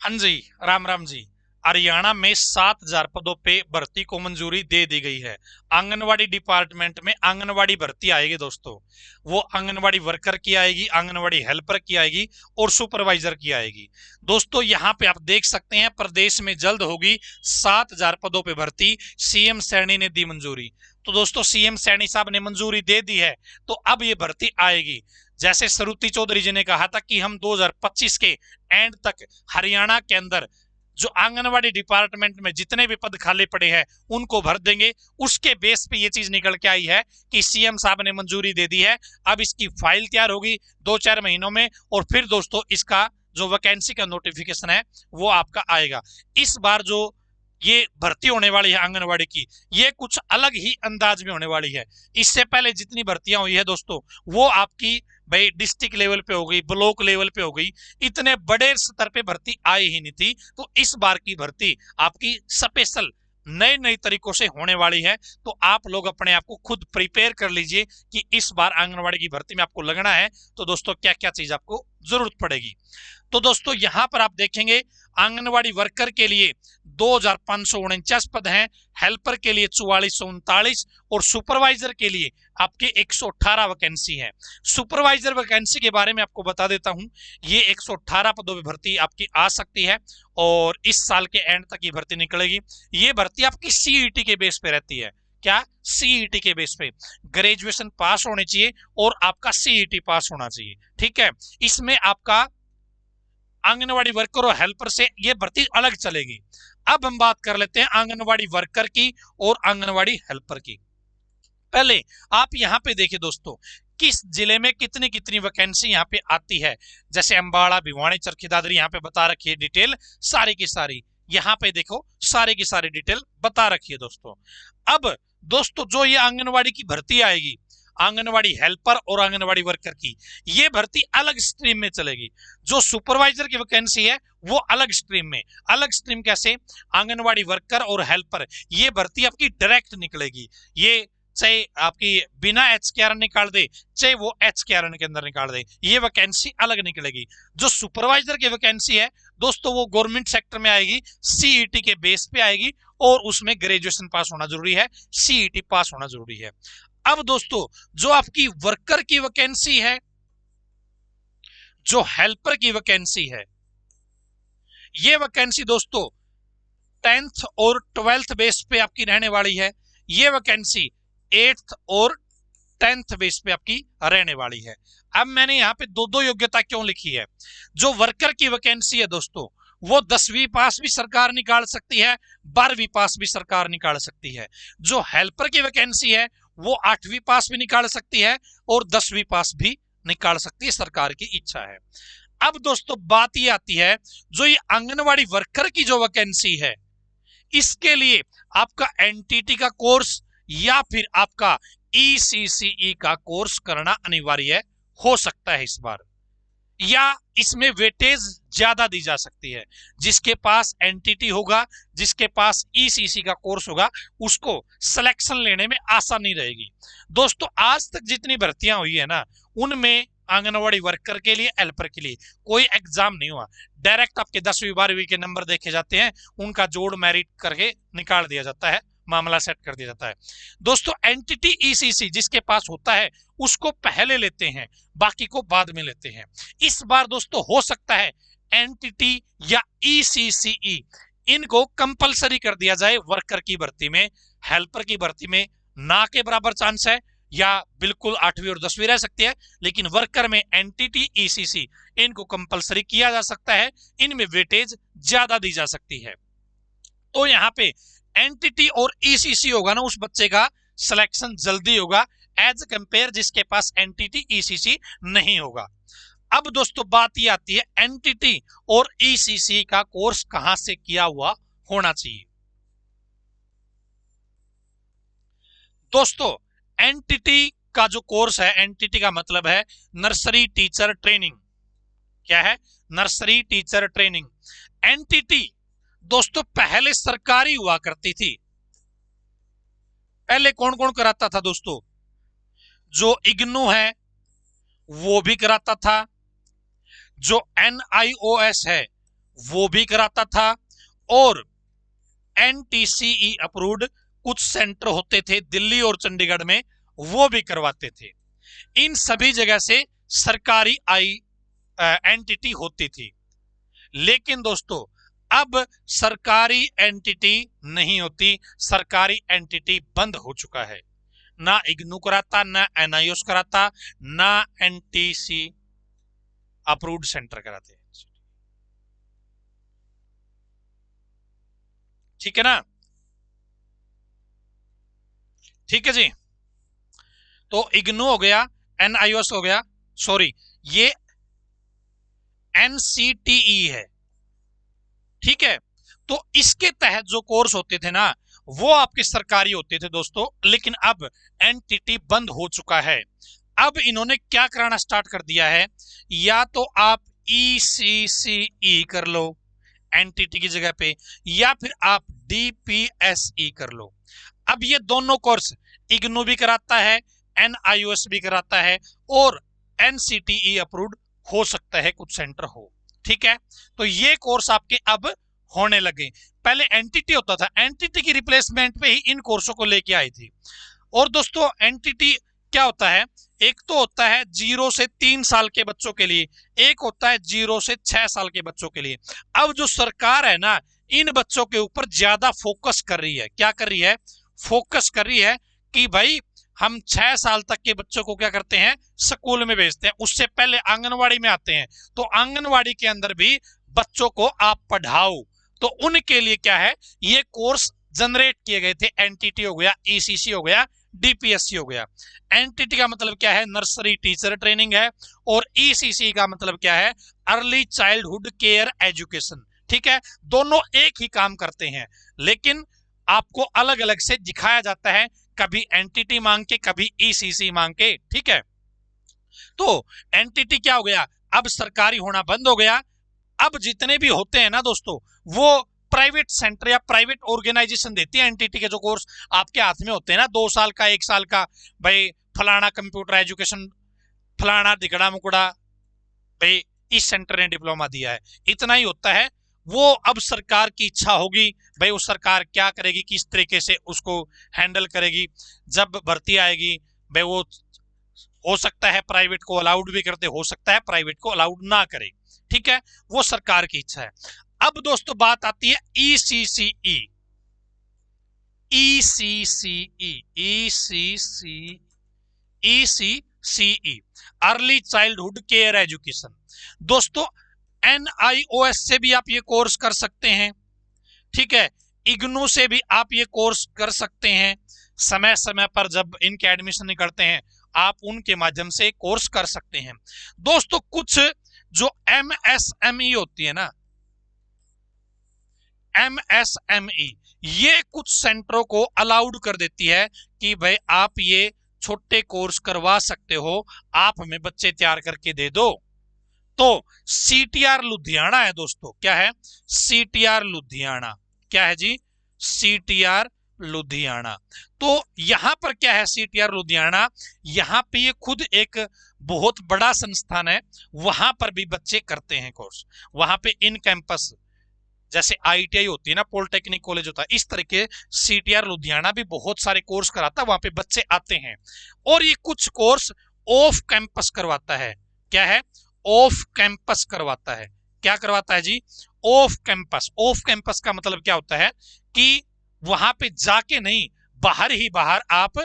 हाँ जी, राम राम जी। हरियाणा में 7,000 पदों पे भर्ती को मंजूरी दे दी गई है। आंगनवाड़ी डिपार्टमेंट में आंगनवाड़ी भर्ती आएगी दोस्तों। वो आंगनवाड़ी वर्कर की आएगी, आंगनवाड़ी हेल्पर की आएगी और सुपरवाइजर की आएगी। दोस्तों यहाँ पे आप देख सकते हैं प्रदेश में जल्द होगी 7,000 पदों पे भर्ती। सीएम सैनी ने दी मंजूरी। तो दोस्तों सीएम सैनी साहब ने मंजूरी दे दी है, तो अब ये भर्ती आएगी। जैसे सरुति चौधरी जी ने कहा था कि हम 2025 के एंड तक हरियाणा के अंदर जो आंगनवाड़ी डिपार्टमेंट में जितने भी पद खाली पड़े हैं उनको भर देंगे। उसके बेस पे ये चीज निकल के आई है कि सीएम साहब ने मंजूरी दे दी है। अब इसकी फाइल तैयार होगी 2-4 महीनों में, और फिर दोस्तों इसका जो वैकेंसी का नोटिफिकेशन है वो आपका आएगा। इस बार जो ये भर्ती होने वाली है आंगनवाड़ी की, ये कुछ अलग ही अंदाज में होने वाली है। इससे पहले जितनी भर्तियां हुई है दोस्तों, वो आपकी भाई डिस्ट्रिक्ट लेवल पे हो गई, ब्लॉक लेवल पे हो गई, इतने बड़े स्तर पे भर्ती आई ही नहीं थी। तो इस बार की भर्ती आपकी स्पेशल नए नए तरीकों से होने वाली है। तो आप लोग अपने आप को खुद प्रिपेयर कर लीजिए कि इस बार आंगनवाड़ी की भर्ती में आपको लगना है तो दोस्तों क्या क्या चीज आपको जरूरत पड़ेगी। तो दोस्तों यहां पर आप देखेंगे आंगनवाड़ी वर्कर के लिए 2,549 पद हैं, हेल्पर के लिए 4,439 और सुपरवाइजर के लिए आपके 118 वैकेंसी है। सुपरवाइजर वैकेंसी के बारे में आपको बता देता हूं, ये 118 पदों पर भर्ती आपकी आ सकती है और इस साल के एंड तक ये भर्ती निकलेगी। ये भर्ती आपकी सीईटी के बेस पे रहती है। क्या? सीईटी के बेस पे ग्रेजुएशन पास होनी चाहिए और आपका सीईटी पास होना चाहिए। ठीक है, इसमें आपका आंगनवाड़ी वर्कर और हेल्पर से ये भर्ती अलग चलेगी। अब हम बात कर लेते हैं आंगनवाड़ी वर्कर की और आंगनवाड़ी हेल्पर की। पहले आप यहाँ पे देखिए दोस्तों, किस जिले में कितनी कितनी वैकेंसी यहाँ पे आती है। जैसे अंबाला, भिवानी, चरखी दादरी यहाँ पे बता रखी है डिटेल सारी की सारी। यहाँ पे देखो सारी की सारी डिटेल बता रखी है दोस्तों। अब दोस्तों जो ये आंगनवाड़ी की भर्ती आएगी, आंगनवाड़ी हेल्पर और आंगनवाड़ी वर्कर की, ये भर्ती अलग स्ट्रीम में चलेगी। जो सुपरवाइजर की वैकेंसी है वो अलग स्ट्रीम में। अलग स्ट्रीम कैसे? आंगनवाड़ी वर्कर और हेल्पर, ये भर्ती आपकी डायरेक्ट निकलेगी। ये चाहे आपकी बिना एचकेआरएन निकाल दे, चाहे वो एचकेआरएन के अंदर निकाल दे, ये वैकेंसी अलग निकलेगी। जो सुपरवाइजर की वैकेंसी है दोस्तों, वो गवर्नमेंट सेक्टर में आएगी, सीईटी के बेस पे आएगी और उसमें ग्रेजुएशन पास होना जरूरी है, सीईटी पास होना जरूरी है। अब दोस्तों जो आपकी वर्कर की वैकेंसी है, जो हेल्पर की वैकेंसी है, ये वैकेंसी दोस्तों 10th और 12th बेस पे आपकी रहने वाली है। ये वैकेंसी 8th और 10th बेस पे आपकी रहने वाली है। अब मैंने यहाँ पे दो दो योग्यता क्यों लिखी है? जो वर्कर की वैकेंसी है दोस्तों, वो 10वीं पास भी सरकार निकाल सकती है, 12वीं पास भी सरकार निकाल सकती है। जो हेल्पर की वैकेंसी है वो 8वीं पास भी निकाल सकती है और 10वीं पास भी निकाल सकती है, सरकार की इच्छा है। अब दोस्तों बात ये आती है, जो ये आंगनवाड़ी वर्कर की जो वैकेंसी है, इसके लिए आपका एनटीटी का कोर्स या फिर आपका ईसीसीई का कोर्स करना अनिवार्य हो सकता है इस बार, या इसमें वेटेज ज्यादा दी जा सकती है। जिसके पास एनटीटी होगा, जिसके पास ईसीसी का कोर्स होगा, उसको सिलेक्शन लेने में आसानी रहेगी। दोस्तों आज तक जितनी भर्तियां हुई है ना, उनमें आंगनवाड़ी वर्कर के लिए, हेल्पर के लिए कोई एग्जाम नहीं हुआ। डायरेक्ट आपके 10वीं 12वीं के नंबर देखे जाते हैं, उनका जोड़ मेरिट करके निकाल दिया जाता है, मामला सेट कर दिया जाता है। दोस्तों एनटीटी ईसीसी जिसके पास होता है उसको पहले लेते हैं, बाकी को बाद में लेते हैं। इस बार दोस्तों हो सकता है एनटीटी या ईसीसीई इनको कंपलसरी कर दिया जाए वर्कर की भर्ती में। हेल्पर की भर्ती में ना के बराबर चांस है, या बिल्कुल 8वीं और 10वीं रह सकती है, लेकिन वर्कर में एनटीटी ईसीसी इनको कंपलसरी किया जा सकता है, इनमें वेटेज ज्यादा दी जा सकती है। तो यहाँ पे एनटीटी और ईसीसी होगा ना, उस बच्चे का सिलेक्शन जल्दी होगा एज कंपेयर जिसके पास एनटीटी ईसीसी नहीं होगा। अब दोस्तों बात ये आती है एनटीटी और ईसीसी का कोर्स कहां से किया हुआ होना चाहिए। दोस्तों एनटीटी का जो कोर्स है, एनटीटी का मतलब है नर्सरी टीचर ट्रेनिंग। क्या है? Nursery teacher training. एनटीटी दोस्तों पहले सरकारी हुआ करती थी। पहले कौन कौन कराता था दोस्तों? जो इग्नू है वो भी कराता था, जो एनआईओएस है वो भी कराता था, और NTCE अप्रूव्ड कुछ सेंटर होते थे दिल्ली और चंडीगढ़ में, वो भी करवाते थे। इन सभी जगह से सरकारी एंटिटी होती थी। लेकिन दोस्तों अब सरकारी एंटिटी नहीं होती, सरकारी एंटिटी बंद हो चुका है। ना इग्नू कराता, ना NIOS कराता, ना NTC अप्रूव्ड सेंटर कराते। ठीक है ना? ठीक है जी। तो इग्नू हो गया, NIOS हो गया, सॉरी ये NCTE है। ठीक है, तो इसके तहत जो कोर्स होते थे ना वो आपके सरकारी होते थे दोस्तों, लेकिन अब एनटीटी बंद हो चुका है। अब इन्होंने क्या कराना स्टार्ट कर दिया है, या तो आप ECCE कर लो एनटीटी की जगह पे, या फिर आप DPSE कर लो। अब ये दोनों कोर्स इग्नू भी कराता है, NIOS भी कराता है, और NCTE अप्रूव्ड हो सकता है कुछ सेंटर हो। ठीक है, तो ये कोर्स आपके अब होने लगे। पहले एनटीटी होता था, एनटीटी की रिप्लेसमेंट पे ही इन कोर्सों को लेके आई थी। और दोस्तों एनटीटी क्या होता है, एक तो होता है 0 से 3 साल के बच्चों के लिए, एक होता है 0 से 6 साल के बच्चों के लिए। अब जो सरकार है ना इन बच्चों के ऊपर ज्यादा फोकस कर रही है। क्या कर रही है? फोकस कर रही है कि भाई हम 6 साल तक के बच्चों को क्या करते हैं, स्कूल में भेजते हैं, उससे पहले आंगनवाड़ी में आते हैं। तो आंगनवाड़ी के अंदर भी बच्चों को आप पढ़ाओ, तो उनके लिए क्या है, ये कोर्स जनरेट किए गए थे। एनटीटी हो गया, ECC हो गया, DPSC हो गया। एनटीटी का मतलब क्या है, नर्सरी टीचर ट्रेनिंग है, और ECC का मतलब क्या है, अर्ली चाइल्डहुड केयर एजुकेशन। ठीक है, दोनों एक ही काम करते हैं, लेकिन आपको अलग अलग से दिखाया जाता है, कभी एनटीटी मांग के, कभी ECC मांग के। ठीक है, तो एनटीटी क्या हो गया, अब सरकारी होना बंद हो गया। अब जितने भी होते हैं ना दोस्तों, वो प्राइवेट सेंटर या प्राइवेट ऑर्गेनाइजेशन देती है एनटीटी के जो कोर्स आपके हाथ में होते हैं ना, 2 साल का, 1 साल का, भाई फलाना कंप्यूटर एजुकेशन, फलाना दिगड़ा मुकड़ा, भाई इस सेंटर ने डिप्लोमा दिया है, इतना ही होता है। वो अब सरकार की इच्छा होगी, भाई वो सरकार क्या करेगी, किस तरीके से उसको हैंडल करेगी। जब भर्ती आएगी, भाई वो हो सकता है प्राइवेट को अलाउड भी करते, हो सकता है प्राइवेट को अलाउड ना करे। ठीक है, वो सरकार की इच्छा है। अब दोस्तों बात आती है ECCE, ECCE early childhood care education. दोस्तों NIOS से भी आप ये कोर्स कर सकते हैं। ठीक है, इग्नू से भी आप ये कोर्स कर सकते हैं। समय समय पर जब इनके एडमिशन निकलते हैं आप उनके माध्यम से कोर्स कर सकते हैं। दोस्तों कुछ जो MSME होती है ना, MSME ये कुछ सेंटरों को अलाउड कर देती है कि भाई आप ये छोटे कोर्स करवा सकते हो, आप हमें बच्चे तैयार करके दे दो। तो CTR लुधियाना है दोस्तों, क्या है, CTR लुधियाना, क्या है जी, CTR लुधियाना। तो यहां पर क्या है, CTR लुधियाना, यहां पे ये खुद एक बहुत बड़ा संस्थान है, वहां पर भी बच्चे करते हैं कोर्स। वहां पे इन कैंपस जैसे ITI होती है ना, पॉलिटेक्निक कॉलेज होता है, इस तरीके CTR लुधियाना भी बहुत सारे कोर्स कराता है, वहां पे बच्चे आते हैं। और ये कुछ कोर्स ऑफ कैंपस करवाता है। क्या है, ऑफ कैंपस करवाता है। क्या करवाता है जी, ऑफ कैंपस। ऑफ कैंपस का मतलब क्या होता है कि वहां पे जाके नहीं, बाहर ही बाहर आप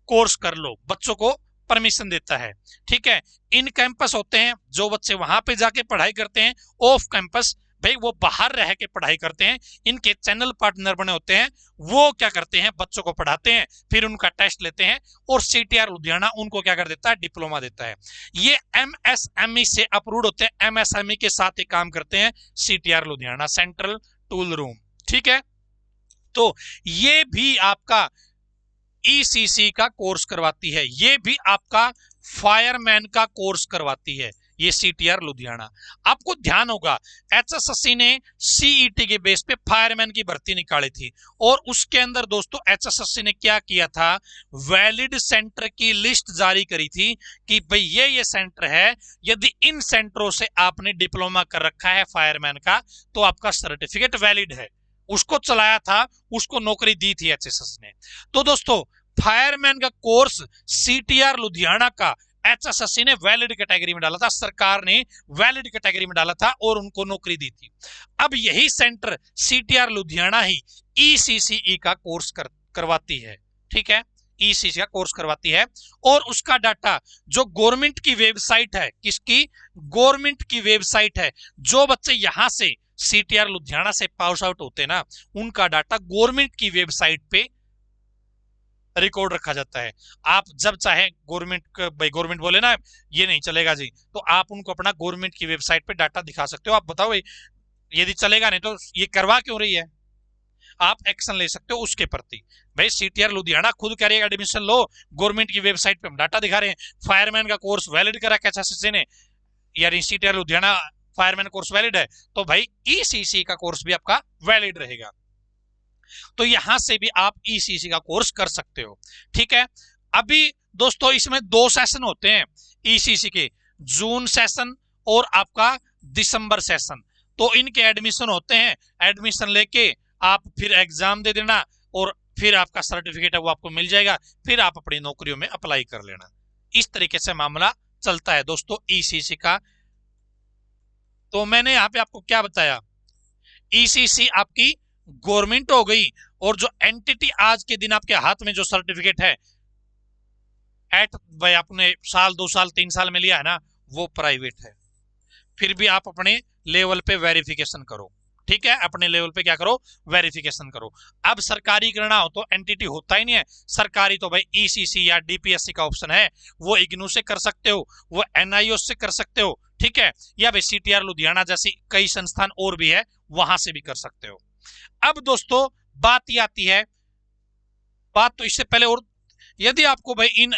कोर्स कर लो, बच्चों को परमिशन देता है। ठीक है, इन कैंपस होते हैं जो बच्चे वहां पे जाके पढ़ाई करते हैं, ऑफ कैंपस भाई वो बाहर रह के पढ़ाई करते हैं। इनके चैनल पार्टनर बने होते हैं, वो क्या करते हैं, बच्चों को पढ़ाते हैं, फिर उनका टेस्ट लेते हैं, और CTR लुधियाना उनको क्या कर देता है, डिप्लोमा देता है। ये MSME से अप्रूव्ड होते हैं, MSME के साथ ही काम करते हैं CTR Ludhiana, central tool room. ठीक है, तो ये भी आपका ECC का कोर्स करवाती है, ये भी आपका फायरमैन का कोर्स करवाती है, ये सीटीआर लुधियाना। आपको ध्यान होगा एचएसएससी ने सीईटी के बेस पे फायरमैन की भर्ती निकाली थी, और उसके अंदर दोस्तों एचएसएससी ने क्या किया था, वैलिड सेंटर की लिस्ट जारी करी थी कि भाई ये सेंटर है, यदि इन सेंटरों से आपने डिप्लोमा कर रखा है फायरमैन का तो आपका सर्टिफिकेट वैलिड है। उसको चलाया था, उसको नौकरी दी थी एचएसएस ने। तो दोस्तों फायरमैन का कोर्स सीटीआर लुधियाना का एचएसएससी ने वैलिड कैटेगरी में डाला था, सरकार ने वैलिड कैटेगरी में डाला था और उनको नौकरी दी थी। अब यही सेंटर सीटीआर लुधियाना ही ईसीसीई का कोर्स करवाती है, ठीक है, ईसीसी का कोर्स करवाती है। और उसका डाटा जो गवर्नमेंट की वेबसाइट है, किसकी, गवर्नमेंट की वेबसाइट है, जो बच्चे यहां से सीटीआर लुधियाना से पास आउट होते हैं ना, उनका डाटा गवर्नमेंट की वेबसाइट पे रिकॉर्ड रखा जाता है। आप जब चाहे गवर्नमेंट, भाई गवर्नमेंट बोले ना ये नहीं चलेगा जी, तो आप उनको अपना गवर्नमेंट की वेबसाइट पे डाटा दिखा सकते हो। आप बताओ भाई यदि चलेगा नहीं तो ये करवा क्यों रही है, आप एक्शन ले सकते हो उसके प्रति। भाई सीटीआर लुधियाना खुद कह रही है एडमिशन लो, गवर्नमेंट की वेबसाइट पे हम डाटा दिखा रहे हैं। फायरमैन का कोर्स वैलिड करा एचएसएससी ने, यानी CTR Ludhiana fireman course valid है, तो भाई ईसीसी का कोर्स भी आपका वैलिड रहेगा। तो यहां से भी आप ईसीसी का कोर्स कर सकते हो, ठीक है। अभी दोस्तों इसमें 2 सेशन होते हैं ईसीसी के, जून सेशन और आपका दिसंबर सेशन। तो इनके एडमिशन होते हैं, एडमिशन लेके आप फिर एग्जाम दे देना और फिर आपका सर्टिफिकेट है वो आपको मिल जाएगा, फिर आप अपनी नौकरियों में अप्लाई कर लेना। इस तरीके से मामला चलता है दोस्तों ईसीसी का। तो मैंने यहां पे आपको क्या बताया, ईसीसी आपकी गवर्नमेंट हो गई, और जो एंटिटी आज के दिन आपके हाथ में जो सर्टिफिकेट है एट भाई आपने साल 2 साल 3 साल में लिया है ना, वो प्राइवेट है। फिर भी आप अपने लेवल पे वेरिफिकेशन करो, ठीक है, अपने लेवल पे क्या करो, वेरिफिकेशन करो। अब सरकारी करना हो तो एंटिटी होता ही नहीं है, सरकारी तो भाई ईसीसी या डीपीएससी का ऑप्शन है, वो इग्नू से कर सकते हो, वो एनआईओ से कर सकते हो, ठीक है, या भाई सीटीआर लुधियाना जैसी कई संस्थान और भी है, वहां से भी कर सकते हो। अब दोस्तों बात ये आती है, बात तो इससे पहले, और यदि आपको भाई इन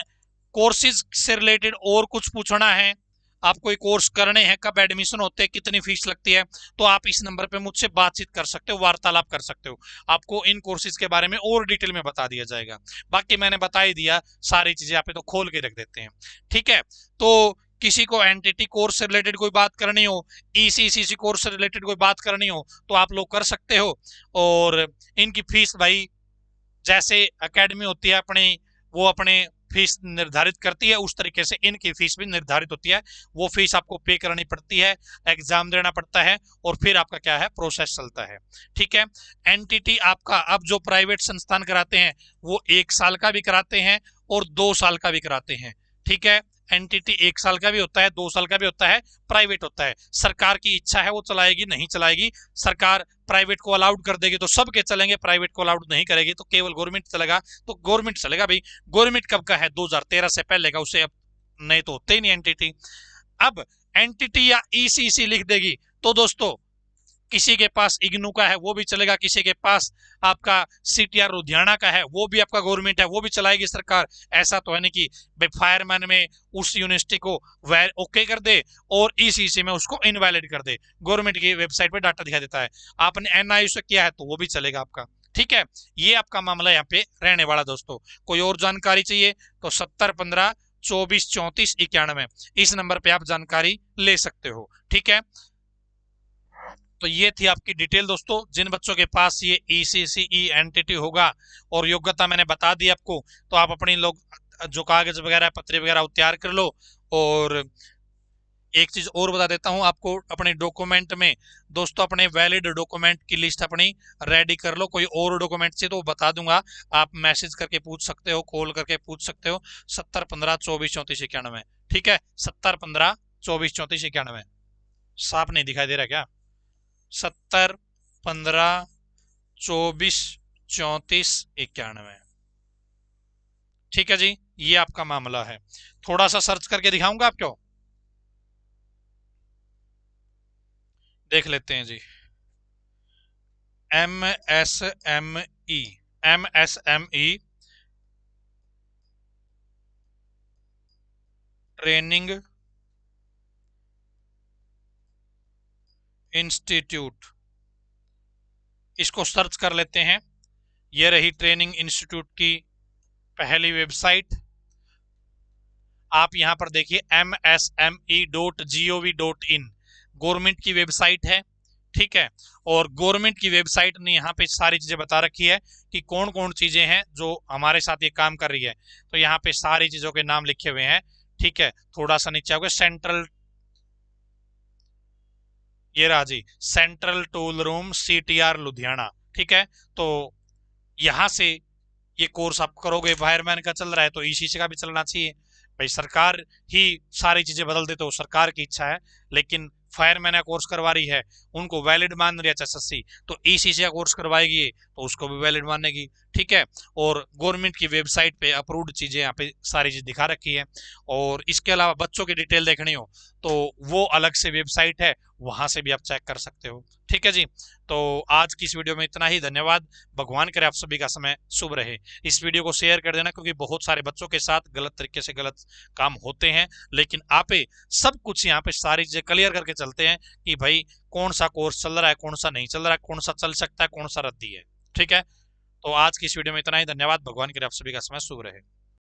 कोर्सेज से रिलेटेड और कुछ पूछना है, आपको कोर्स करने हैं, कब एडमिशन होते हैं, कितनी फीस लगती है, तो आप इस नंबर पे मुझसे बातचीत कर सकते हो, वार्तालाप कर सकते हो। आपको इन कोर्सेज के बारे में और डिटेल में बता दिया जाएगा। बाकी मैंने बता ही दिया सारी चीजें, आप तो खोल के रख देते हैं, ठीक है। तो किसी को एनटीटी कोर्स से रिलेटेड कोई बात करनी हो, ईसीसीसी कोर्स से रिलेटेड कोई बात करनी हो, तो आप लोग कर सकते हो। और इनकी फीस भाई जैसे एकेडमी होती है अपनी, वो अपने फीस निर्धारित करती है, उस तरीके से इनकी फीस भी निर्धारित होती है। वो फीस आपको पे करनी पड़ती है, एग्जाम देना पड़ता है, और फिर आपका क्या है प्रोसेस चलता है, ठीक है। एनटीटी आपका अब जो प्राइवेट संस्थान कराते हैं वो 1 साल का भी कराते हैं और 2 साल का भी कराते हैं, ठीक है। एनटीटी 1 साल का भी होता है, 2 साल का भी होता है, प्राइवेट होता है। सरकार की इच्छा है वो चलाएगी, नहीं चलाएगी, सरकार प्राइवेट को अलाउड कर देगी तो सबके चलेंगे, प्राइवेट को अलाउड नहीं करेगी तो केवल गवर्नमेंट चलेगा, तो गवर्नमेंट चलेगा भाई। गवर्नमेंट कब का है, 2013 से पहले का, उसे अब नहीं तो होते ही नहीं एनटीटी। अब एनटीटी या ईसीसी लिख देगी तो दोस्तों किसी के पास इग्नू का है वो भी चलेगा, किसी के पास आपका सीटीआर लुधियाना का है वो भी आपका गवर्नमेंट है, वो भी चलाएगी सरकार। ऐसा तो है नहीं कि भाई फायरमैन में उस यूनिवर्सिटी को ओके कर दे और ईसीसी में उसको इनवैलिड कर दे, गवर्नमेंट की वेबसाइट पे डाटा दिखा देता है। आपने एनआईयू से किया है तो वो भी चलेगा आपका, ठीक है। ये आपका मामला यहाँ पे रहने वाला दोस्तों। कोई और जानकारी चाहिए तो 7015243491 इस नंबर पे आप जानकारी ले सकते हो, ठीक है। तो ये थी आपकी डिटेल दोस्तों, जिन बच्चों के पास ये ईसीसीई एंटिटी होगा और योग्यता मैंने बता दी आपको, तो आप अपनी लोग जो कागज वगैरह पत्र वगैरह तैयार कर लो। और एक चीज और बता देता हूं आपको, अपने डॉक्यूमेंट में दोस्तों अपने वैलिड डॉक्यूमेंट की लिस्ट अपनी रेडी कर लो। कोई और डॉक्यूमेंट चाहिए तो बता दूंगा, आप मैसेज करके पूछ सकते हो, कॉल करके पूछ सकते हो। 7015243491, ठीक है, 7015243491। साफ नहीं दिखाई दे रहा क्या, 7015243491, ठीक है जी। ये आपका मामला है, थोड़ा सा सर्च करके दिखाऊंगा आपको, देख लेते हैं जी। एमएसएमई ट्रेनिंग इंस्टीट्यूट, इसको सर्च कर लेते हैं। ये रही ट्रेनिंग इंस्टीट्यूट की पहली वेबसाइट। आप यहां पर देखिए msme.gov.in गवर्नमेंट की वेबसाइट है, ठीक है। और गवर्नमेंट की वेबसाइट ने यहाँ पे सारी चीजें बता रखी है कि कौन कौन चीजें हैं जो हमारे साथ ये काम कर रही है। तो यहाँ पे सारी चीजों के नाम लिखे हुए हैं, ठीक है। थोड़ा सा नीचे आओगे, सेंट्रल, ये रहा जी, central tool room CTR Ludhiana, ठीक है। तो यहां से ये कोर्स आप करोगे, वायरमैन का चल रहा है तो ईसीसी का भी चलना चाहिए। भाई सरकार ही सारी चीजें बदल दे तो सरकार की इच्छा है, लेकिन फायरमैन का कोर्स करवा रही है, उनको वैलिड मान रही है HSSC, तो ईसीसी का कोर्स करवाएगी तो उसको भी वैलिड मानेगी, ठीक है। और गवर्नमेंट की वेबसाइट पे अप्रूव्ड चीजें यहाँ पे सारी चीज दिखा रखी है। और इसके अलावा बच्चों की डिटेल देखनी हो तो वो अलग से वेबसाइट है, वहां से भी आप चेक कर सकते हो, ठीक है जी। तो आज की इस वीडियो में इतना ही, धन्यवाद। भगवान करे आप सभी का समय शुभ रहे। इस वीडियो को शेयर कर देना, क्योंकि बहुत सारे बच्चों के साथ गलत तरीके से गलत काम होते हैं, लेकिन आप सब कुछ यहाँ पे सारी चीजें क्लियर करके चलते हैं कि भाई कौन सा कोर्स चल रहा है, कौन सा नहीं चल रहा है, कौन सा चल सकता है, कौन सा रद्दी है, ठीक है। तो आज की इस वीडियो में इतना ही, धन्यवाद। भगवान करे आप सभी का समय शुभ रहे।